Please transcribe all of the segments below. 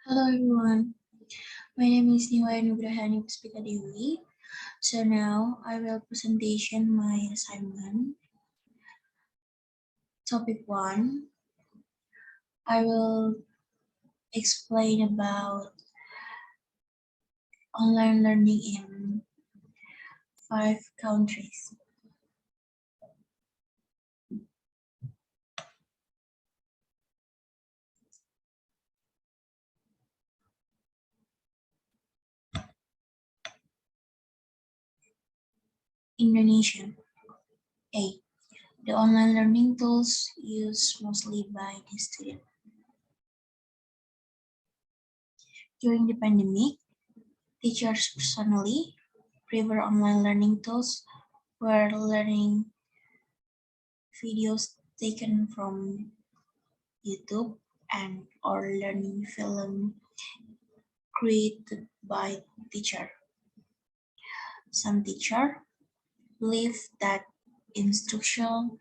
Hello everyone, my name is Niwaya Nugrahani Puspita Dewi. So now I will presentation my assignment. Topic 1, I will explain about online learning in 5 countries. Indonesia. A. The online learning tools used mostly by the student. During the pandemic, teachers personally prefer online learning tools where learning videos taken from YouTube and or learning film created by teacher. Some teacher believe that instructional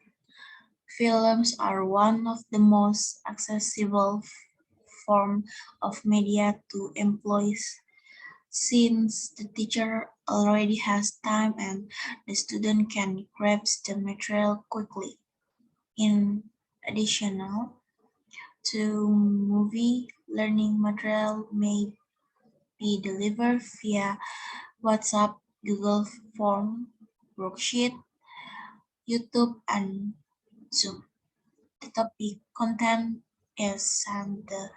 films are one of the most accessible form of media to employees since the teacher already has time and the student can grasp the material quickly. In addition to movie, learning material may be delivered via WhatsApp, Google Form, Worksheet, YouTube, and Zoom. The topic content is sent the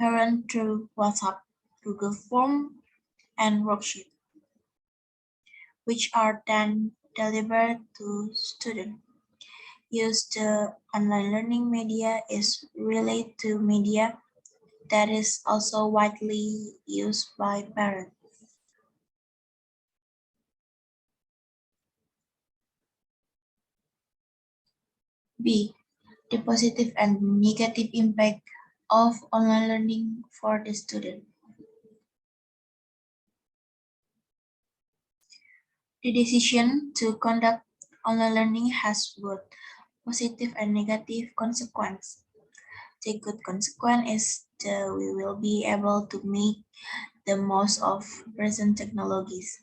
parent through WhatsApp, Google Form, and Worksheet, which are then delivered to students. Use the online learning media is related to media that is also widely used by parents. B. The positive and negative impact of online learning for the student. The decision to conduct online learning has both positive and negative consequences. The good consequence is that we will be able to make the most of present technologies.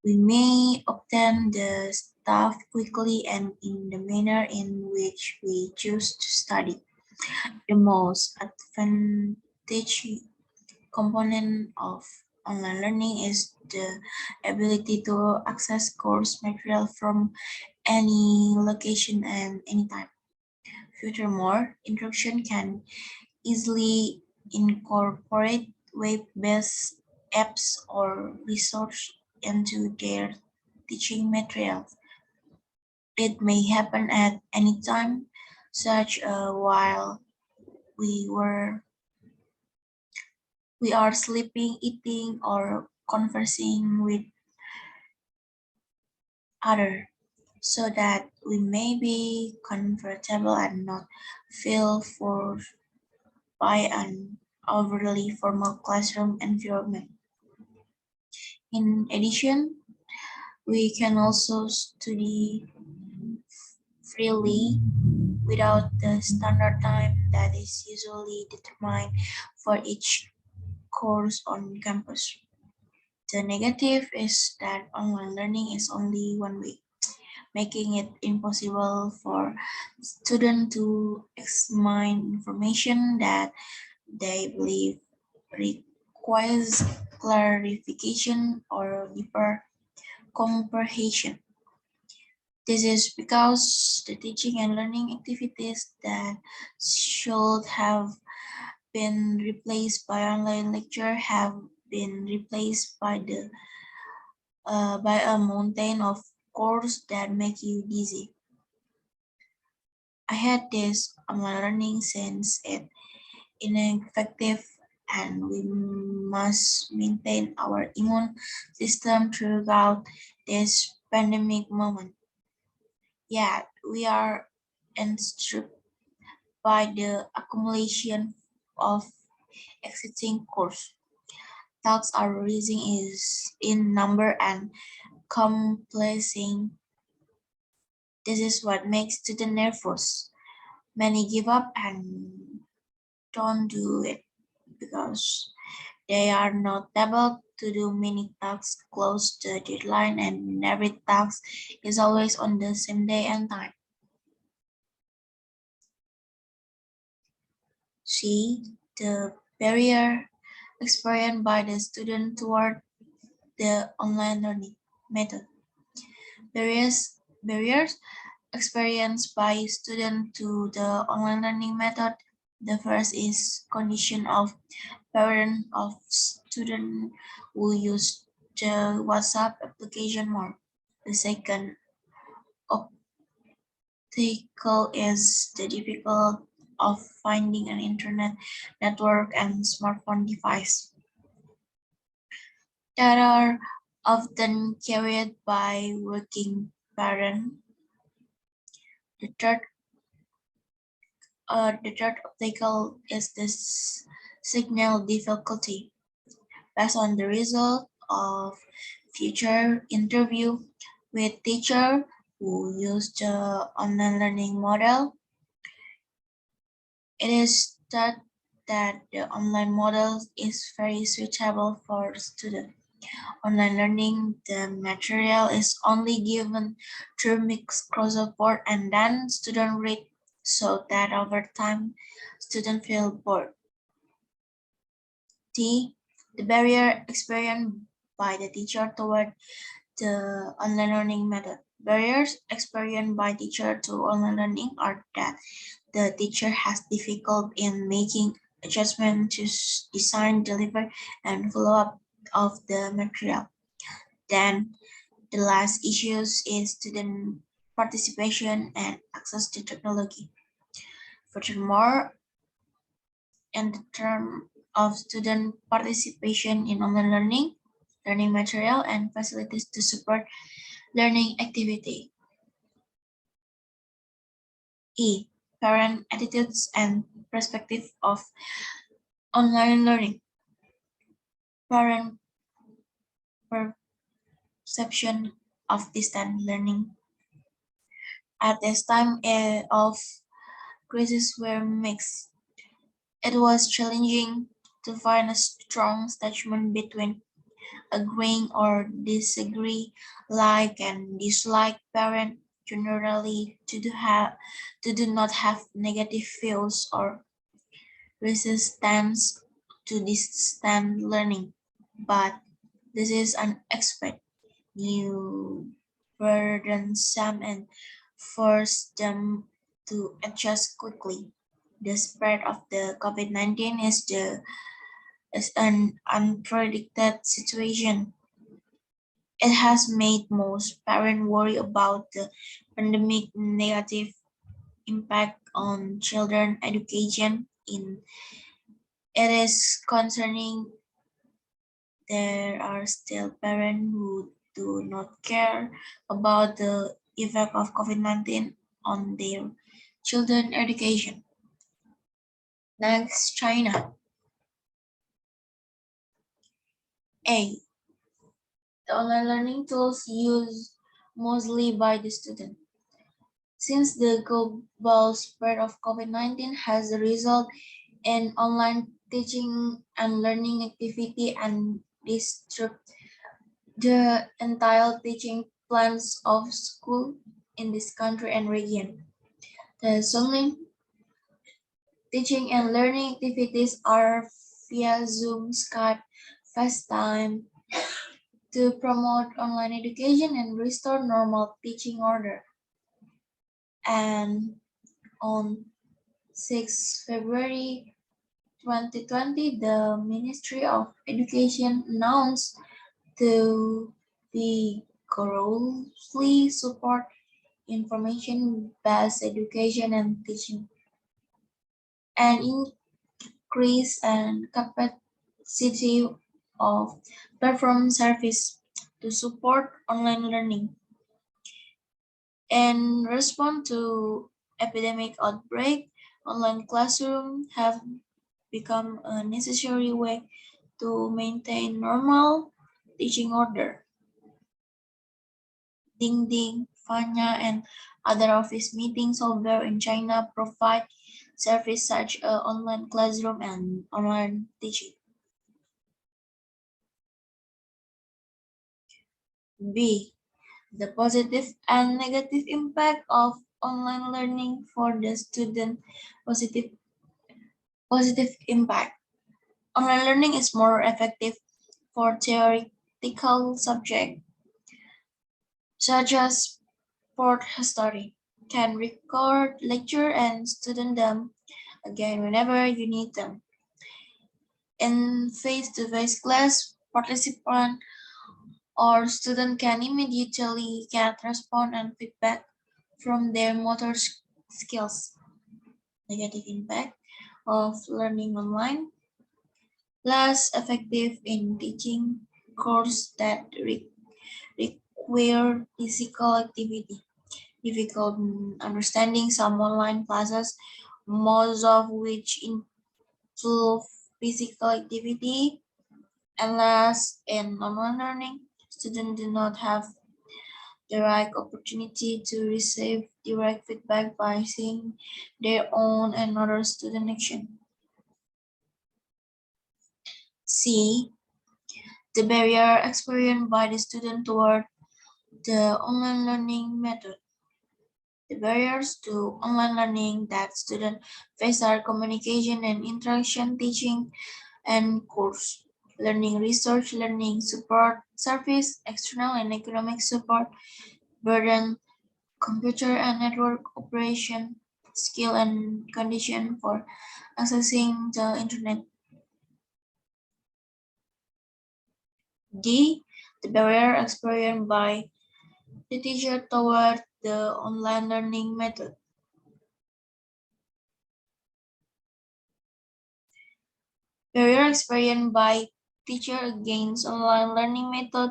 We may obtain the stuff quickly and in the manner in which we choose to study. The most advantageous component of online learning is the ability to access course material from any location and anytime. Furthermore, instruction can easily incorporate web-based apps or resources into their teaching materials. It may happen at any time, such while we were we are sleeping, eating, or conversing with other, so that we may be comfortable and not feel forced by an overly formal classroom environment. In addition, we can also study freely without the standard time that is usually determined for each course on campus. The negative is that online learning is only one way, making it impossible for students to examine information that they believe requires clarification or deeper comprehension. This is because the teaching and learning activities that should have been replaced by online lecture have been replaced by a mountain of courses that make you dizzy. I had this online learning since it ineffective and we must maintain our immune system throughout this pandemic moment. Yet we are instructed by the accumulation of existing course. Tasks are rising is in number and complexing. This is what makes students nervous. Many give up and don't do it. because they are not able to do many tasks close to the deadline, and every task is always on the same day and time. C. The barrier experienced by the student toward the online learning method. Barriers experienced by student to the online learning method. The first is condition of parent of student who use the WhatsApp application more. The second obstacle is the difficult of finding an internet network and smartphone device that are often carried by working parents. The third, the third obstacle is the signal difficulty. Based on the result of future interview with teacher who use the online learning model, it is thought that the online model is very suitable for students. Online learning, the material is only given through mixed crossword and then student read, so that over time students feel bored. D. The barrier experienced by the teacher toward the online learning method. Barriers experienced by teacher to online learning are that the teacher has difficulty in making adjustment to design, deliver, and follow up of the material. Then the last issues is student participation and access to technology. Furthermore, in the term of student participation in online learning material and facilities to support learning activity. E. Parent attitudes and perspective of online learning. Parent perception of distant learning at this time of crisis were mixed. It was challenging to find a strong statement between agreeing or disagree, like and dislike parent generally to do not have negative views or resistance to distant learning. But this is unexpected, new burdensome, and force them to adjust quickly. The spread of the COVID-19 is an unpredicted situation. It has made most parents worry about the pandemic negative impact on children education. It is concerning there are still parents who do not care about the effect of COVID-19 on their children education. Next, China. A. The online learning tools used mostly by the student. Since the global spread of COVID-19 has resulted in online teaching and learning activity and disrupt the entire teaching plans of school in this country and region. The online teaching and learning activities are via Zoom, Skype, FaceTime to promote online education and restore normal teaching order. And on 6 February 2020, the Ministry of Education announced to vigorously support information-based education and teaching and increase and capacity of platform service to support online learning. In response to epidemic outbreak, online classroom have become a necessary way to maintain normal teaching order. DingDing, Fanya, and other office meeting software in China provide service such as online classroom and online teaching. B. The positive and negative impact of online learning for the student. Positive impact. Online learning is more effective for theoretical subjects such as sport history. Can record lecture and student them again whenever you need them. In face-to-face class, participant or student can immediately get response and feedback from their motor skills. Negative impact of learning online. Less effective in teaching courses that require physical activity. Difficult understanding some online classes, most of which involve physical activity. And last, in online learning, students do not have the right opportunity to receive direct feedback by seeing their own and other student action. C. The barrier experienced by the student toward the online learning method. The barriers to online learning that students face are communication and interaction, teaching and course, learning research, learning support service, external and economic support, burden, computer and network operation, skill and condition for accessing the internet. D. The barrier experienced by the teacher toward the online learning method. Barrier experienced by teacher against online learning method.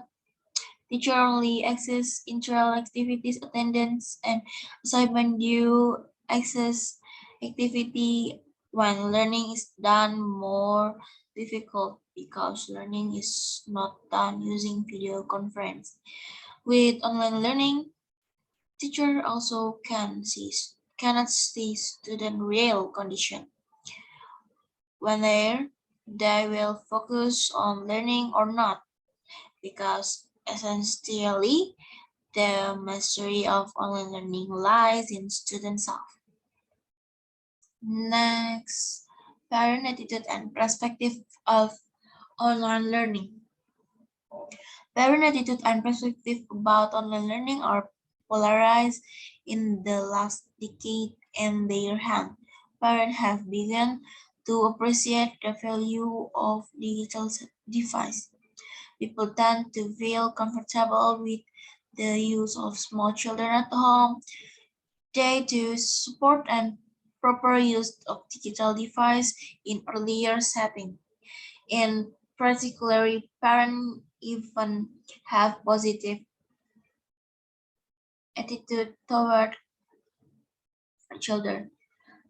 Teacher only access intramural activities, attendance, and assignment due access activity when learning is done more difficult because learning is not done using video conference. With online learning, teacher also cannot see student real condition. Whether they will focus on learning or not, because essentially the mastery of online learning lies in student self. Next, parent attitude and perspective of online learning. Parent attitude and perspective about online learning are polarized in the last decade. On their hand, parents have begun to appreciate the value of digital device. People tend to feel comfortable with the use of small children at home. They do support and proper use of digital device in earlier setting. In particular, parents even have positive attitude toward children.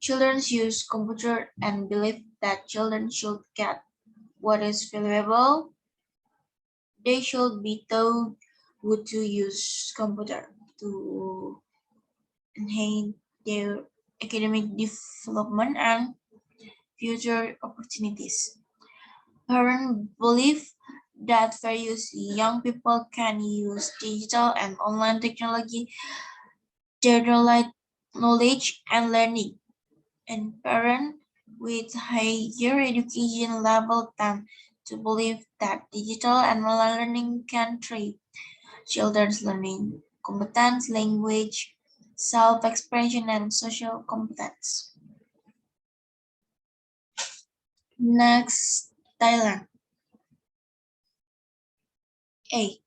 Children use computer and believe that children should get what is valuable. They should be taught how to use computer to enhance their academic development and future opportunities. Parents believe that various young people can use digital and online technology to generate knowledge and learning, and parents with higher education level tend to believe that digital and online learning can train children's learning competence, language, self-expression, and social competence. Next, Thailand. A.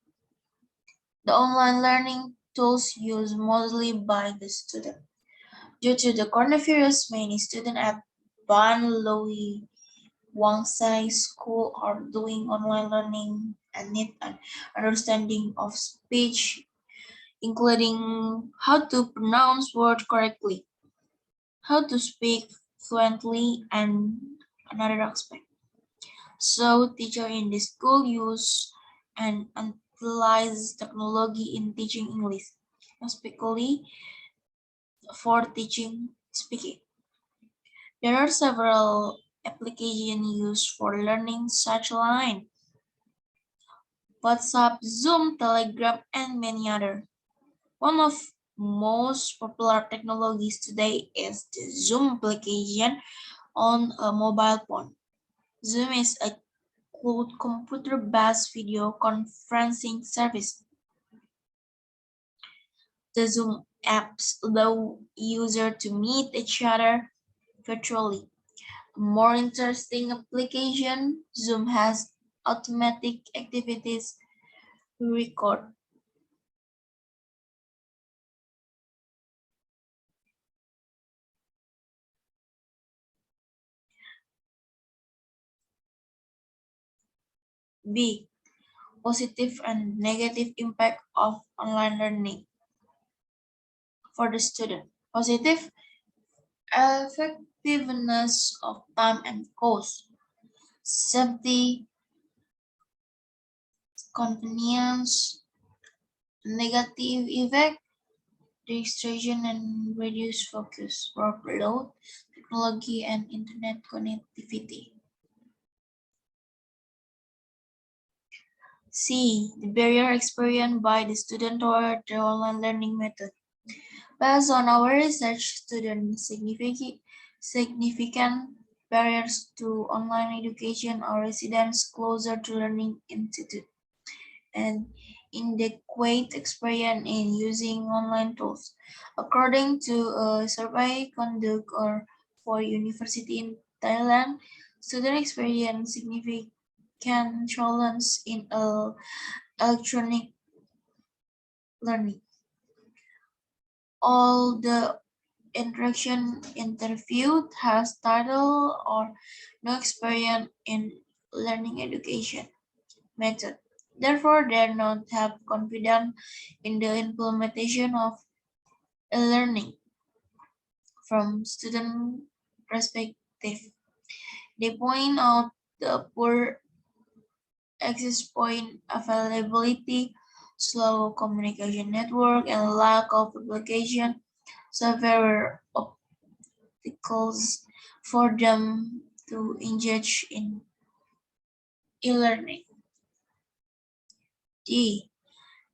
The online learning tools used mostly by the student. Due to the coronavirus, many students at Ban Loi Wangsai School are doing online learning and need an understanding of speech, including how to pronounce words correctly, how to speak fluently, and another aspect. So, teachers in the school use and utilize technology in teaching English, especially for teaching speaking. There are several applications used for learning such line: WhatsApp, Zoom, Telegram, and many others. One of most popular technologies today is the Zoom application on a mobile phone. Zoom is a computer-based video conferencing service. The Zoom apps allow users to meet each other virtually. A more interesting application, Zoom has automatic activities record. B. Positive and negative impact of online learning for the student. Positive: effectiveness of time and cost. Safety, convenience. Negative effect: distraction and reduced focus, workload, technology, and internet connectivity. C. The barrier experienced by the student toward the online learning method. Based on our research, students significant barriers to online education are residents closer to learning institute and inadequate experience in using online tools. According to a survey conducted for university in Thailand, students experience significant challenges in electronic learning. All the interaction interviewed has little or no experience in learning education method. Therefore, they do not have confidence in the implementation of learning from student perspective. They point out the poor access point availability, slow communication network, and lack of application severe obstacles for them to engage in e-learning. D.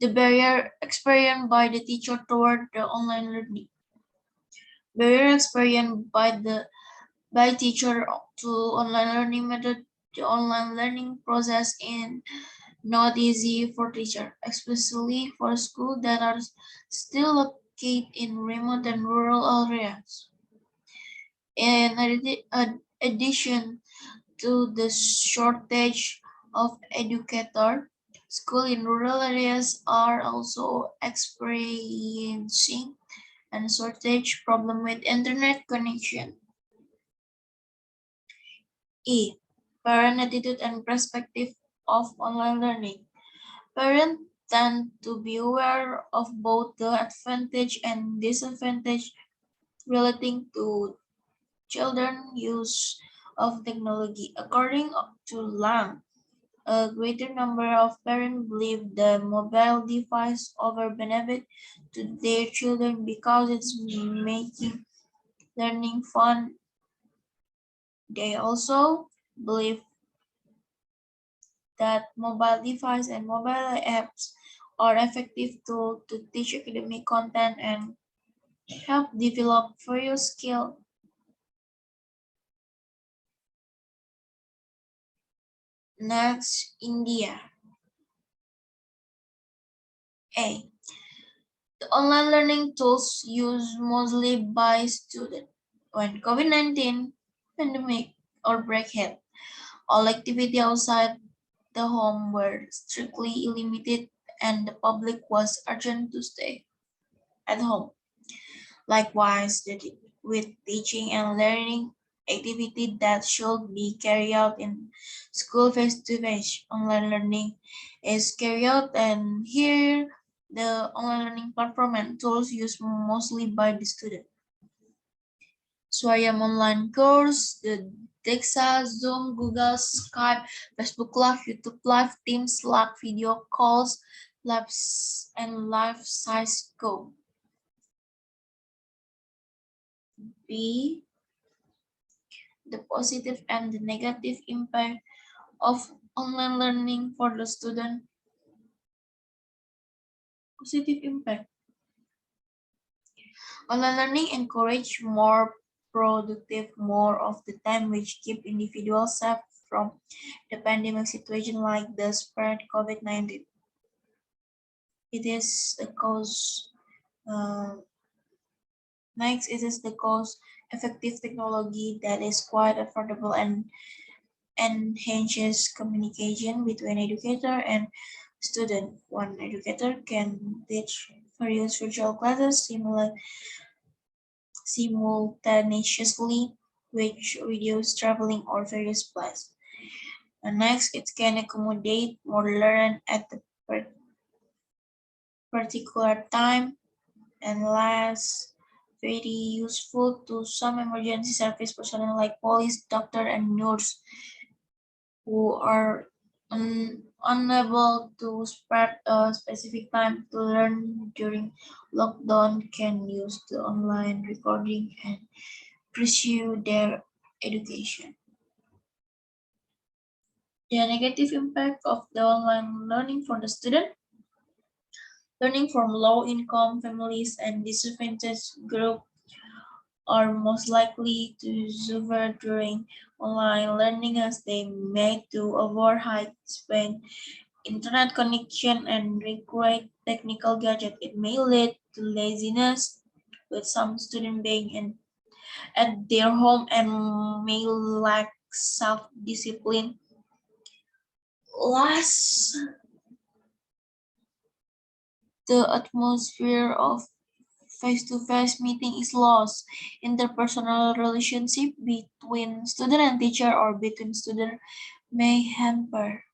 The barrier experienced by the teacher toward the online learning. Barrier experienced by teacher to online learning method. The online learning process is not easy for teacher, especially for schools that are still located in remote and rural areas. In addition to the shortage of educators, schools in rural areas are also experiencing a shortage problem with internet connection. E. Parent attitude and perspective of online learning. Parents tend to be aware of both the advantage and disadvantage relating to children use of technology. According to Lang, a greater number of parents believe the mobile device over benefit to their children because it's making learning fun. They also believe that mobile device and mobile apps are effective tools to teach academic content and help develop various skills. Next, India. A. The online learning tools used mostly by students. When COVID-19 pandemic outbreak hit, all activity outside the home were strictly limited and the public was urged to stay at home. Likewise, with teaching and learning activity that should be carried out in school face-to-face, online learning is carried out, and here the online learning platform and tools used mostly by the student. Swayam online course, the Dexa, Zoom, Google, Skype, Facebook Live, YouTube Live, Teams, Slack, video calls, labs, and live size go. B. the positive and the negative impact of online learning for the student. Positive impact. Online learning encourage more productive more of the time, which keep individuals safe from the pandemic situation like the spread COVID-19. It is the cause. Next, it is the cost-effective technology that is quite affordable and enhances communication between educator and student. One educator can teach various virtual classes simultaneously, which reduce traveling or various places. And next, it can accommodate more learn at the particular time. And last, very useful to some emergency service personnel like police, doctor, and nurse who are unable to spare a specific time to learn during lockdown can use the online recording and pursue their education. The negative impact of the online learning for the student. Learning from low-income families and disadvantaged groups are most likely to suffer during online learning as they may to avoid high-speed internet connection and require technical gadget. It may lead to laziness, with some students being at their home and may lack self-discipline. Last, the atmosphere of face-to-face meeting is lost. Interpersonal relationship between student and teacher or between student may hamper.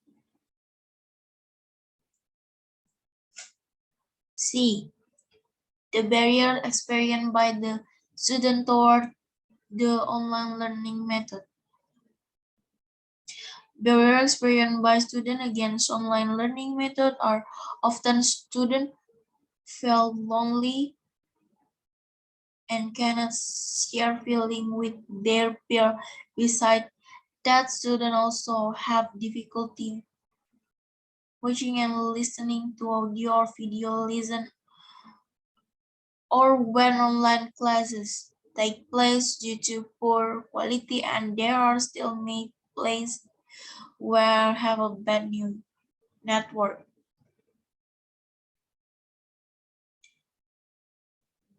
C. The barrier experienced by the student toward the online learning method. Barriers experienced by students against online learning method are often students feel lonely and cannot share feeling with their peer. Besides that, students also have difficulty watching and listening to audio or video lesson or when online classes take place due to poor quality, and there are still many places where have a bad new network.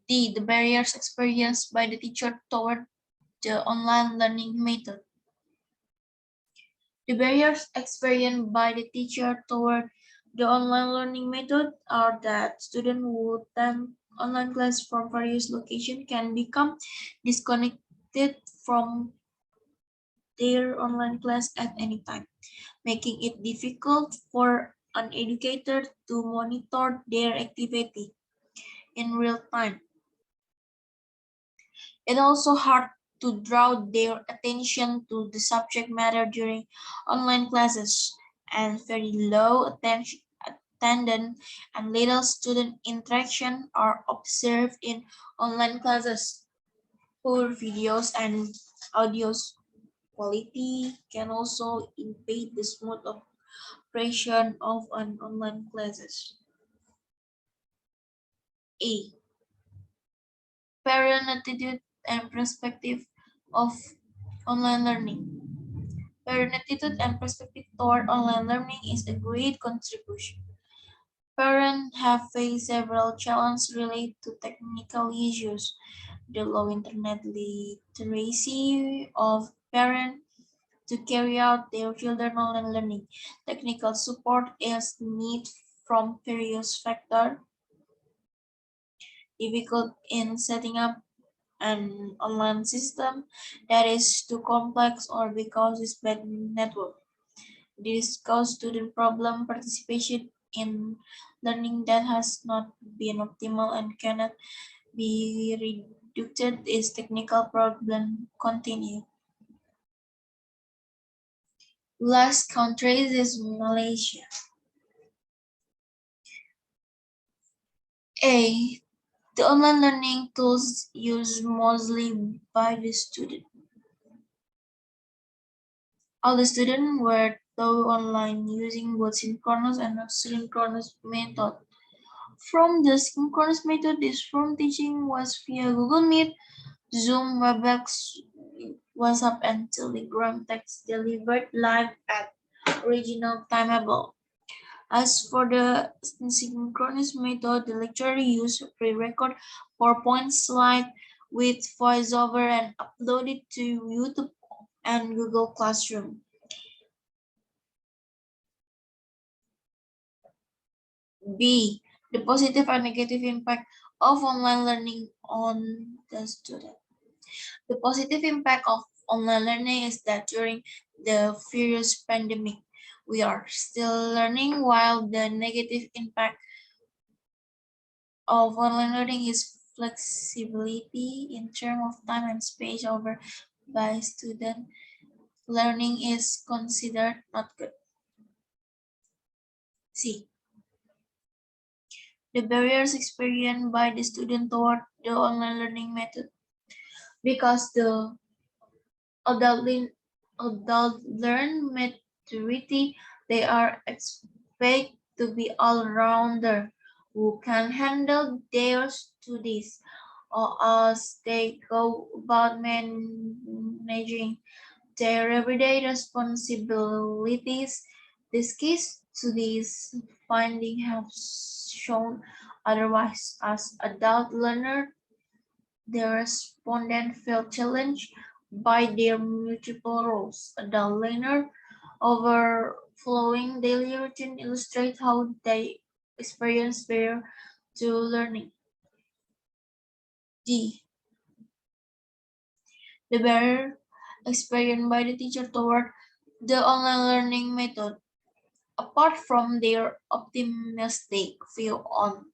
D. The barriers experienced by the teacher toward the online learning method. The barriers experienced by the teacher toward the online learning method are that students who attend online class from various locations can become disconnected from their online class at any time, making it difficult for an educator to monitor their activity in real time. It's also hard to draw their attention to the subject matter during online classes, and very low attention attendance and little student interaction are observed in online classes. Poor videos and audio quality can also impede the smooth operation of an online classes. A. Parent attitude and perspective of online learning. Parent attitude and perspective toward online learning is a great contribution. Parents have faced several challenges related to technical issues. The low internet literacy of parents to carry out their children online learning. Technical support is needed from various factors. Difficult in setting up an online system that is too complex or because it's bad network. This causes student problem participation in learning that has not been optimal and cannot be reduced is technical problem continue. Last country is Malaysia. A. The online learning tools used mostly by the student. All the students were taught online using both synchronous and asynchronous method. From the synchronous method, this from teaching was via Google Meet, Zoom, WebEx, WhatsApp, and Telegram text delivered live at original timeable. As for the synchronous method, the lecturer used pre-record PowerPoint slide with voiceover and uploaded to YouTube and Google Classroom. B. The positive and negative impact of online learning on the student. The positive impact of online learning is that during the virus pandemic, we are still learning, while the negative impact of online learning is flexibility in terms of time and space over by student. Learning is considered not good. C. The barriers experienced by the student toward the online learning method, because the adult learn maturity, they are expected to be all-rounder who can handle their studies or as they go about managing their everyday responsibilities. This case studies finding have shown otherwise. As adult learner, the respondent felt challenged by their multiple roles. Adult learner overflowing daily routine illustrate how they experience barrier to learning. D. The barrier experienced by the teacher toward the online learning method. Apart from their optimistic view on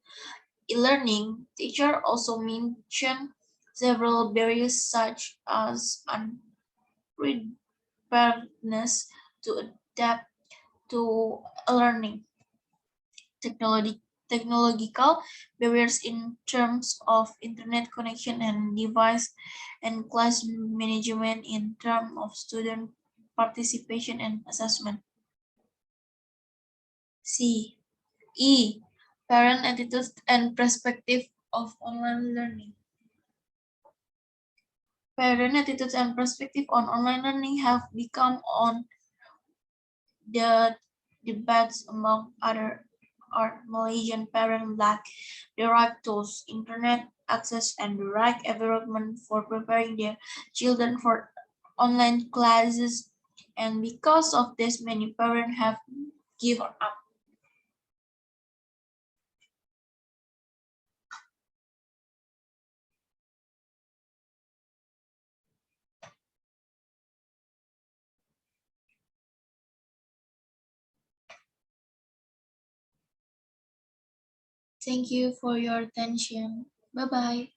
e-learning, teachers also mention several barriers such as unpreparedness to adapt to learning, technological barriers in terms of internet connection and device, and class management in terms of student participation and assessment. C. E. Parent attitudes and perspective of online learning. Parent attitudes and perspective on online learning have become on the debates among other are Malaysian parents lack the right tools, internet access, and the right environment for preparing their children for online classes. And because of this, many parents have given up. Thank you for your attention. Bye bye.